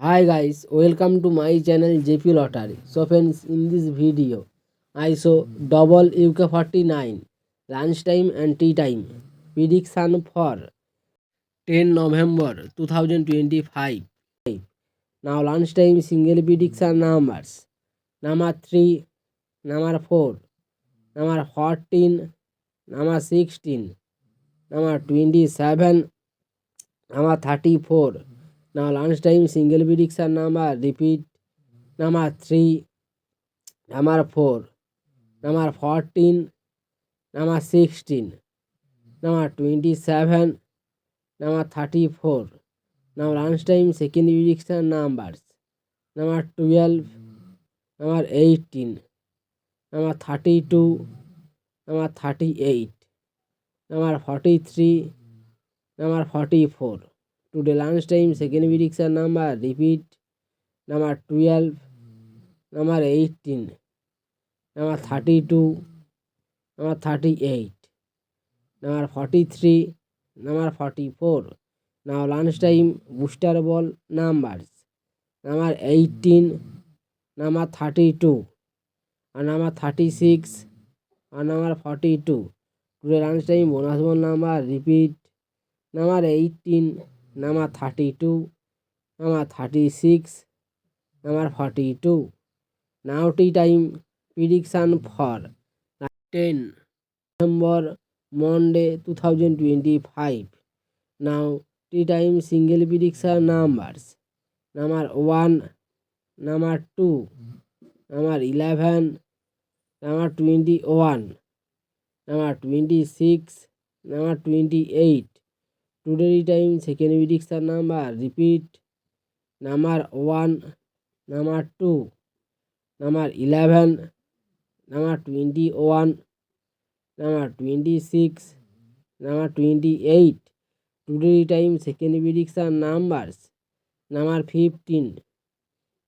Hi guys, welcome to my channel JP Lottery. So friends, in this video, I show double UK49 lunchtime and tea time prediction for 10 November 2025. Now lunchtime single prediction numbers: number 3, number 4, number 14, number 16, number 27, number 34. Now lunchtime single prediction number repeat: number 3, number 4, number 14, number 16, number 27, number 34. Now lunchtime second prediction numbers: number 12, number 18, number 32, number 38, number 43, number 44. Today lunchtime second prediction number repeat: number 12, number 18, number 32, number 38, number 43, number 44. Now lunchtime booster ball numbers: number 18, number 32, and number 36, and number 42. Today lunchtime bonus ball number repeat: number 18, number 32, number 36, number 42. Now tea time prediction for 10 November Monday 2025. Now tea time single prediction numbers: number 1, number 2, number 11, number 21, number 26, number 28. Today time second prediction number repeat: number 1, number 2, number 11, number 21, number 26, number 28. Today time second prediction numbers: number 15,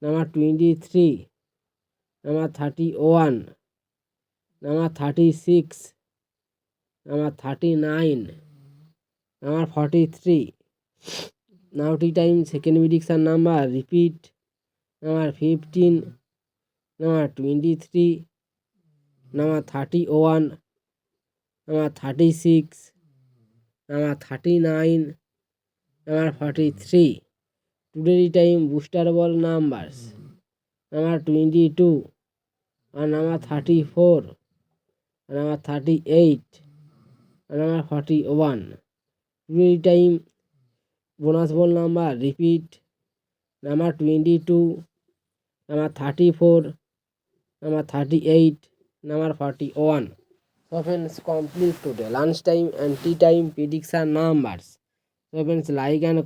number 23, number 31, number 36, number 39, number 43. Now tea time second prediction number repeat: number 15, number 23, number 31, number 36, number 39, number 43. Today time booster ball numbers: number 22, and number 34, and number 38, and number 41. Today time bonus ball number repeat: number 22, number 34, number 38, number 41. So friends, complete today lunchtime and tea time prediction numbers. So friends, like and